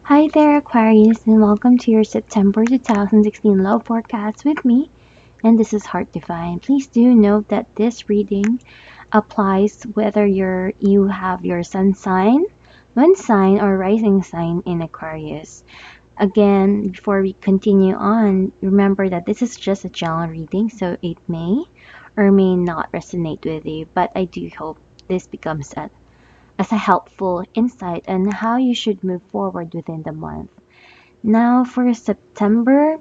Hi there, Aquarius, and welcome to your September 2016 love forecast with me. And this is Heart Divine. Please do note that this reading applies whether you have your sun sign, moon sign, or rising sign in Aquarius. Again, before we continue on, remember that this is just a general reading, so it may or may not resonate with you, but I do hope this becomes as a helpful insight on how you should move forward within the month. Now, for September,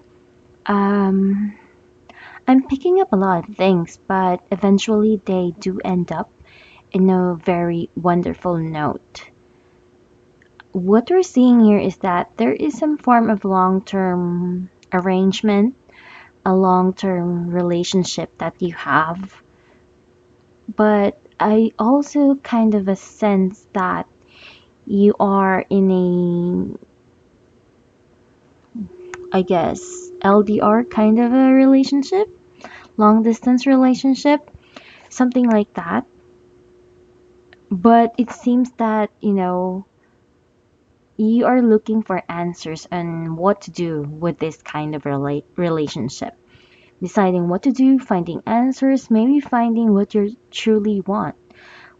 um, I'm picking up a lot of things, but eventually they do end up in a very wonderful note. What we're seeing here is that there is some form of long term arrangement, a long term relationship that you have, but I also kind of a sense that you are in I guess, LDR kind of a relationship, long distance relationship, something like that. But it seems that, you are looking for answers on what to do with this kind of relationship. Deciding what to do, finding answers, maybe finding what you truly want,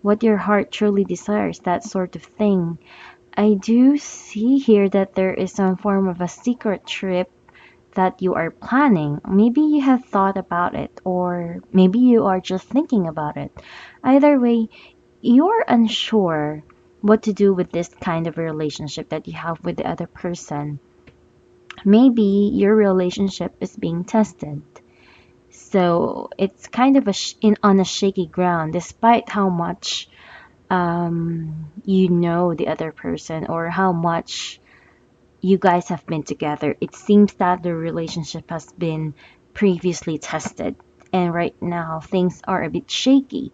what your heart truly desires, that sort of thing. I do see here that there is some form of a secret trip that you are planning. Maybe you have thought about it, or maybe you are just thinking about it. Either way, you're unsure what to do with this kind of relationship that you have with the other person. Maybe your relationship is being tested. So it's kind of on a shaky ground, despite how much you know the other person or how much you guys have been together. It seems that the relationship has been previously tested, and right now things are a bit shaky,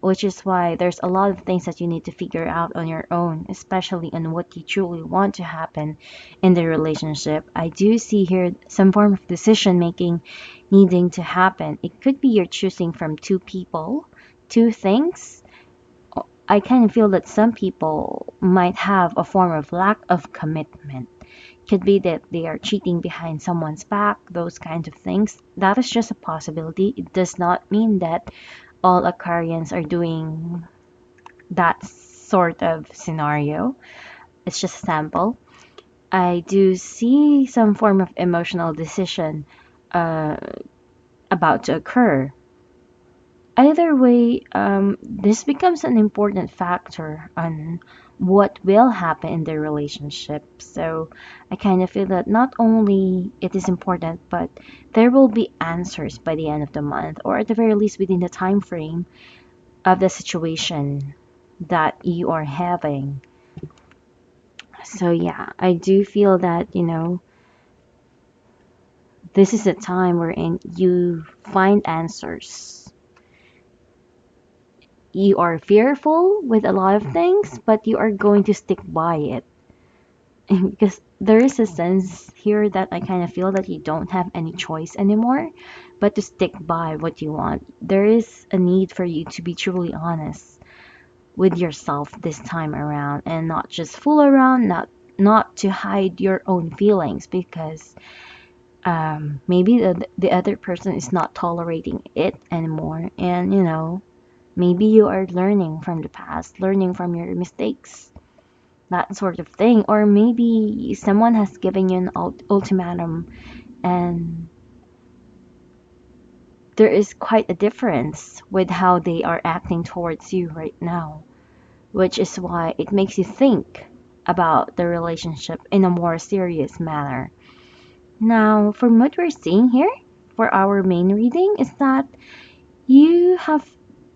which is why there's a lot of things that you need to figure out on your own, especially on what you truly want to happen in the relationship. I do see here some form of decision making needing to happen. It could be you're choosing from two people, two things. I kind of feel that some people might have a form of lack of commitment. Could be that they are cheating behind someone's back, those kinds of things. That is just a possibility. It does not mean that all Aquarians are doing that sort of scenario. It's just a sample. I do see some form of emotional decision uh, about to occur. Either way, this becomes an important factor on what will happen in the relationship. So I kind of feel that not only it is important, but there will be answers by the end of the month, or at the very least within the time frame of the situation that you are having. So yeah, I do feel that, this is a time wherein you find answers. You are fearful with a lot of things, but you are going to stick by it. Because there is a sense here that I kind of feel that you don't have any choice anymore, but to stick by what you want. There is a need for you to be truly honest with yourself this time around and not just fool around, not to hide your own feelings because maybe the other person is not tolerating it anymore, and maybe you are learning from the past, learning from your mistakes, that sort of thing. Or maybe someone has given you an ultimatum, and there is quite a difference with how they are acting towards you right now, which is why it makes you think about the relationship in a more serious manner. Now, from what we're seeing here for our main reading, is that you have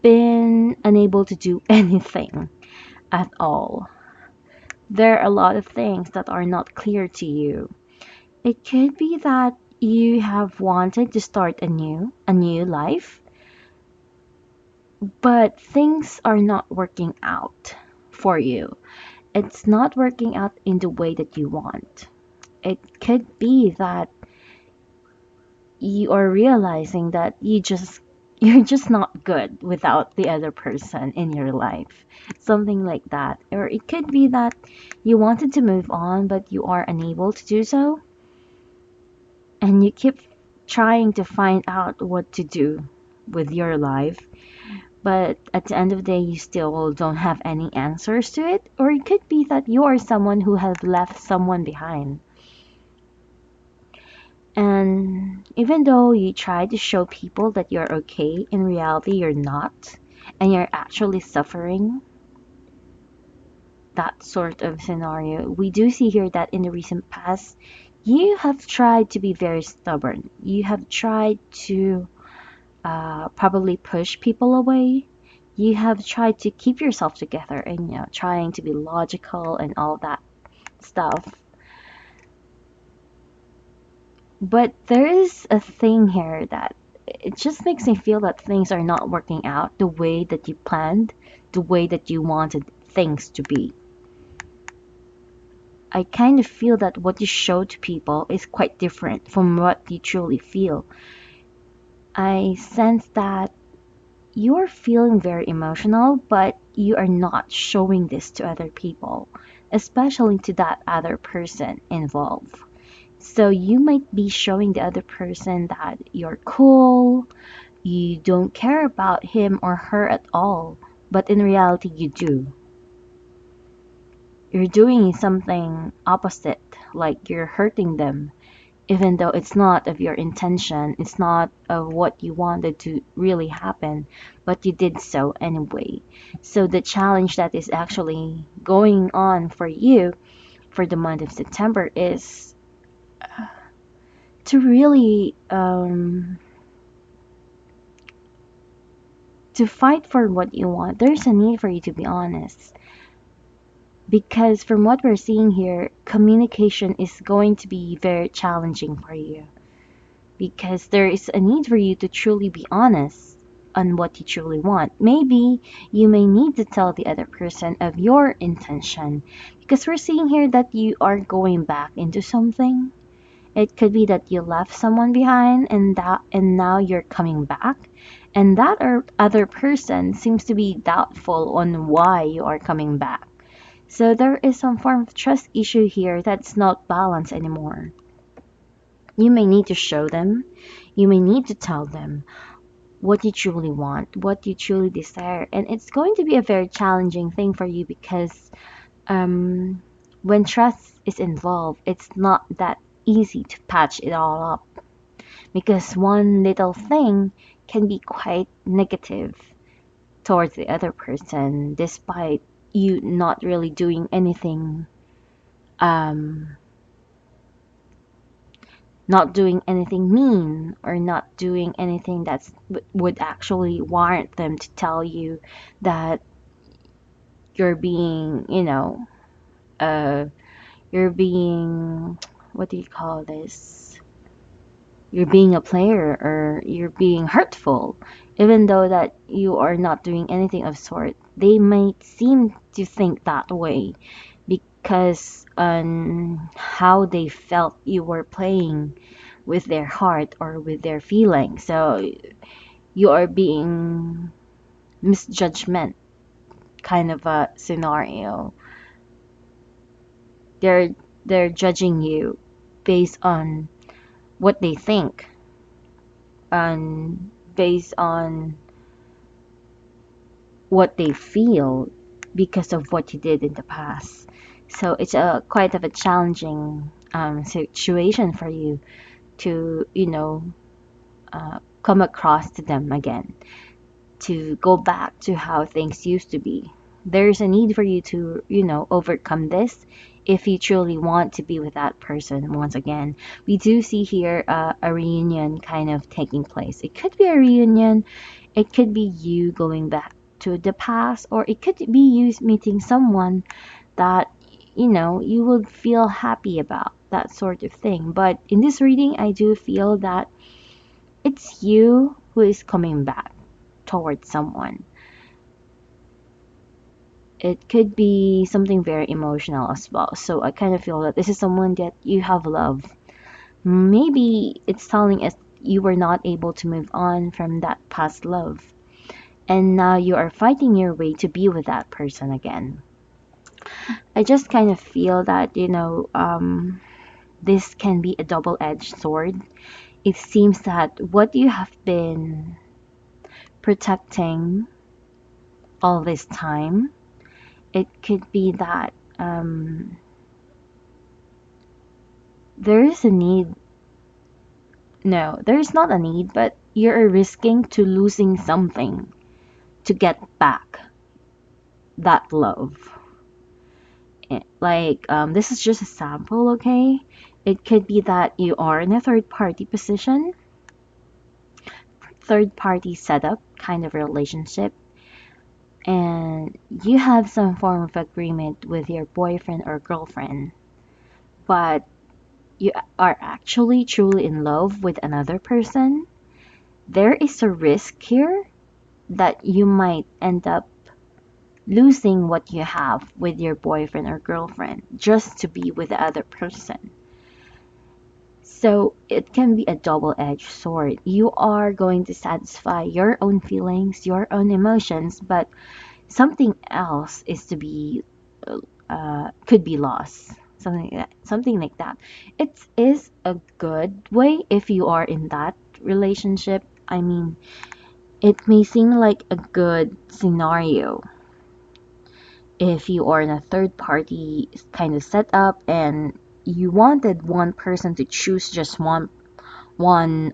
been unable to do anything at all. There are a lot of things that are not clear to you. It could be that you have wanted to start a new life, but things are not working out for you. It's not working out in the way that you want. It could be that you are realizing that you're just not good without the other person in your life. Something like that. Or it could be that you wanted to move on, but you are unable to do so. And you keep trying to find out what to do with your life. But at the end of the day, you still don't have any answers to it. Or it could be that you are someone who has left someone behind. And even though you try to show people that you're okay, in reality you're not, and you're actually suffering, that sort of scenario. We do see here that in the recent past, you have tried to be very stubborn. You have tried to probably push people away. You have tried to keep yourself together and, trying to be logical and all that stuff. But there is a thing here that it just makes me feel that things are not working out the way that you planned, the way that you wanted things to be. I kind of feel that what you show to people is quite different from what you truly feel. I sense that you are feeling very emotional, but you are not showing this to other people, especially to that other person involved. So you might be showing the other person that you're cool, you don't care about him or her at all, but in reality you do. You're doing something opposite, like you're hurting them, even though it's not of your intention, it's not of what you wanted to really happen, but you did so anyway. So the challenge that is actually going on for you for the month of September is to really to fight for what you want. There's a need for you to be honest. Because from what we're seeing here, communication is going to be very challenging for you. Because there is a need for you to truly be honest on what you truly want. Maybe you may need to tell the other person of your intention. Because we're seeing here that you are going back into something. It could be that you left someone behind and now you're coming back. And that other person seems to be doubtful on why you are coming back. So there is some form of trust issue here that's not balanced anymore. You may need to show them, you may need to tell them what you truly want, what you truly desire. And it's going to be a very challenging thing for you because when trust is involved, it's not that easy to patch it all up because one little thing can be quite negative towards the other person despite you not really doing anything um, not doing anything mean or not doing anything that's would actually warrant them to tell you that you're being, uh, you're being, what do you call this? You're being a player or you're being hurtful, even though that you are not doing anything of sort. They might seem to think that way because on how they felt you were playing with their heart or with their feelings. So you are being misjudgment kind of a scenario. They're they're judging you based on what they think and based on what they feel because of what you did in the past. So it's a quite of a challenging situation for you to come across to them again, to go back to how things used to be. There's a need for you to, overcome this if you truly want to be with that person once again. We do see here a reunion kind of taking place. It could be a reunion, it could be you going back to the past, or it could be you meeting someone that you would feel happy about, that sort of thing. But in this reading, I do feel that it's you who is coming back towards someone. It could be something very emotional as well. So I kind of feel that this is someone that you have loved. Maybe it's telling us you were not able to move on from that past love. And now you are fighting your way to be with that person again. I just kind of feel that, this can be a double-edged sword. It seems that what you have been protecting all this time, it could be that there is a need. No, there is not a need, but you're risking to losing something to get back that love. Like, this is just a sample, okay? It could be that you are in a third party position, third party setup kind of relationship, and you have some form of agreement with your boyfriend or girlfriend, but you are actually truly in love with another person. There is a risk here that you might end up losing what you have with your boyfriend or girlfriend just to be with the other person. So it can be a double-edged sword. You are going to satisfy your own feelings, your own emotions, but something else is to be could be lost. Something like that. It is a good way if you are in that relationship. I mean, it may seem like a good scenario if you are in a third party kind of setup and you wanted one person to choose just one one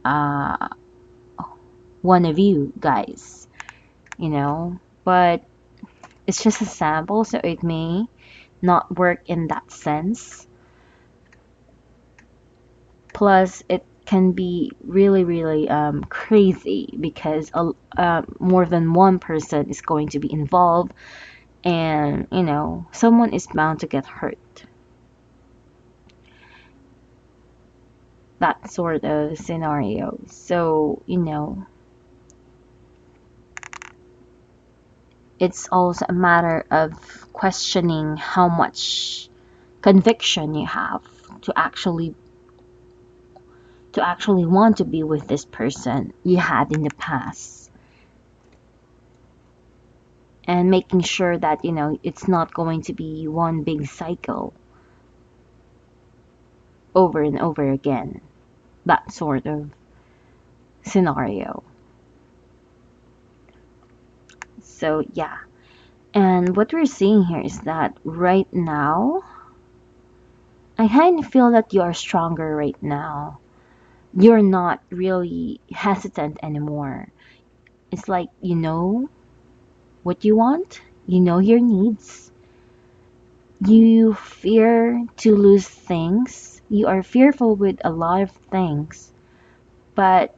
of you guys, but it's just a sample, so it may not work in that sense. Plus it can be really really crazy because more than one person is going to be involved, and someone is bound to get hurt. That sort of scenario. So, it's also a matter of questioning how much conviction you have to actually want to be with this person you had in the past, and making sure that it's not going to be one big cycle over and over again. That sort of scenario. So yeah, and what we're seeing here is that right now I kind of feel that you are stronger right now. You're not really hesitant anymore. It's like you know what you want, you know your needs. You fear to lose things. You are fearful with a lot of things, but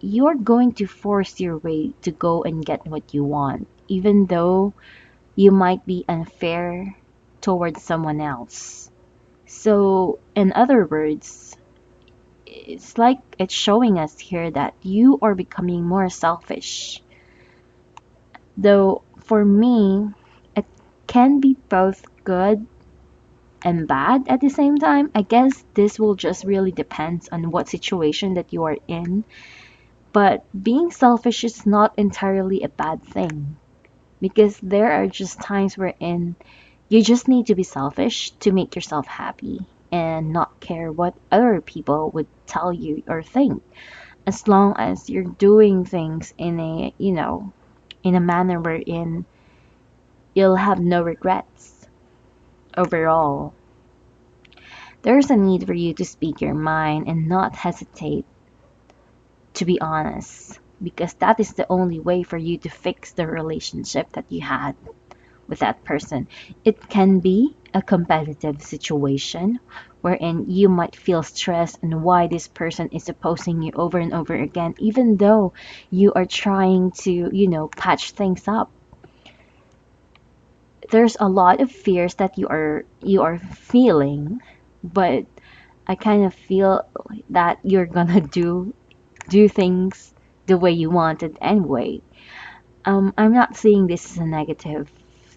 you're going to force your way to go and get what you want, even though you might be unfair towards someone else. So, in other words, it's like it's showing us here that you are becoming more selfish. Though, for me, it can be both good and bad at the same time. I guess this will just really depends on what situation that you are in. But being selfish is not entirely a bad thing, because there are just times wherein you just need to be selfish to make yourself happy and not care what other people would tell you or think, as long as you're doing things in a manner wherein you'll have no regrets overall. There's a need for you to speak your mind and not hesitate to be honest, because that is the only way for you to fix the relationship that you had with that person. It can be a competitive situation wherein you might feel stressed and why this person is opposing you over and over again, even though you are trying to, patch things up. There's a lot of fears that you are feeling, but I kind of feel that you're gonna do things the way you want it anyway. I'm not seeing this as a negative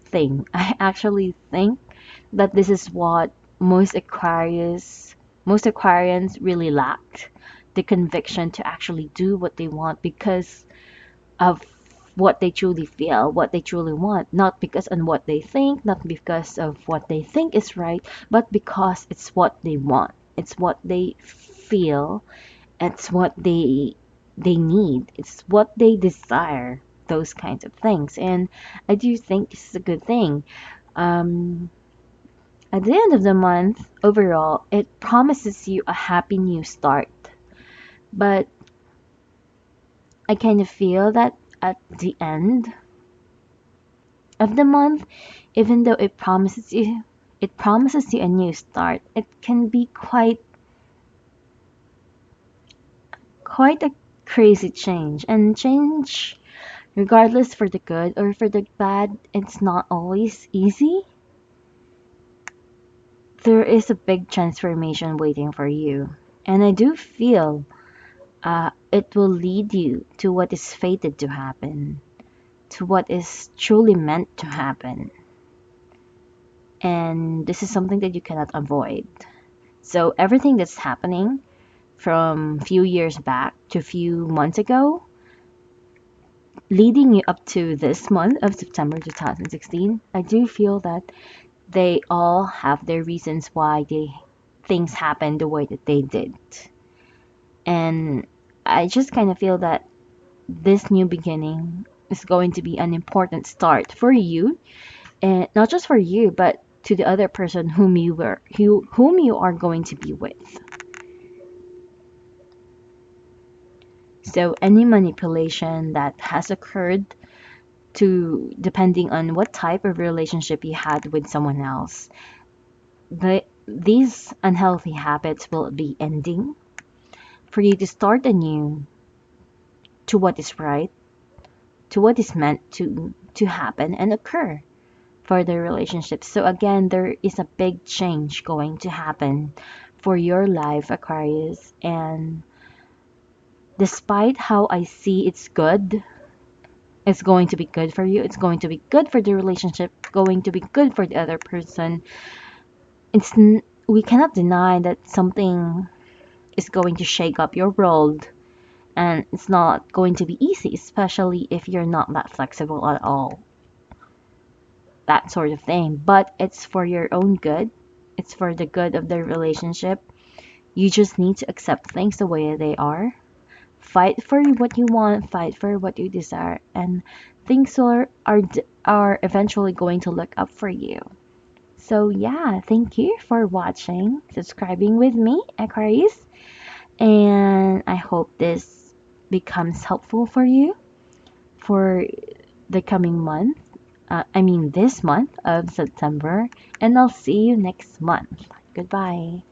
thing. I actually think that this is what most Aquarians really lacked. the conviction to actually do what they want because of what they truly feel, what they truly want, not because on what they think, not because of what they think is right, but because it's what they want. It's what they feel. It's what they need. It's what they desire. Those kinds of things, and I do think it's a good thing. Um, at the end of the month, overall, it promises you a happy new start. But I kind of feel that at the end of the month, even though it promises you a new start, it can be quite a crazy change. And change, regardless for the good or for the bad, it's not always easy. There is a big transformation waiting for you. And I do feel it will lead you to what is fated to happen, to what is truly meant to happen. And this is something that you cannot avoid. So everything that's happening from few years back to few months ago, leading you up to this month of September 2016, I do feel that they all have their reasons why things happened the way that they did. And I just kind of feel that this new beginning is going to be an important start for you, and not just for you, but to the other person whom you are going to be with. So any manipulation that has occurred to depending on what type of relationship you had with someone else, these unhealthy habits will be ending for you to start anew to what is right, to what is meant to happen and occur for the relationship. So again, there is a big change going to happen for your life, Aquarius, and despite how I see it's good, it's going to be good for you, it's going to be good for the relationship, going to be good for the other person. We cannot deny that something is going to shake up your world, and it's not going to be easy, especially if you're not that flexible at all, that sort of thing. But it's for your own good, it's for the good of the relationship. You just need to accept things the way they are, fight for what you want, fight for what you desire, and things are eventually going to look up for you. So yeah, thank you for watching, subscribing with me, Aquarius, and I hope this becomes helpful for you for the coming month. I mean this month of September, and I'll see you next month. Goodbye.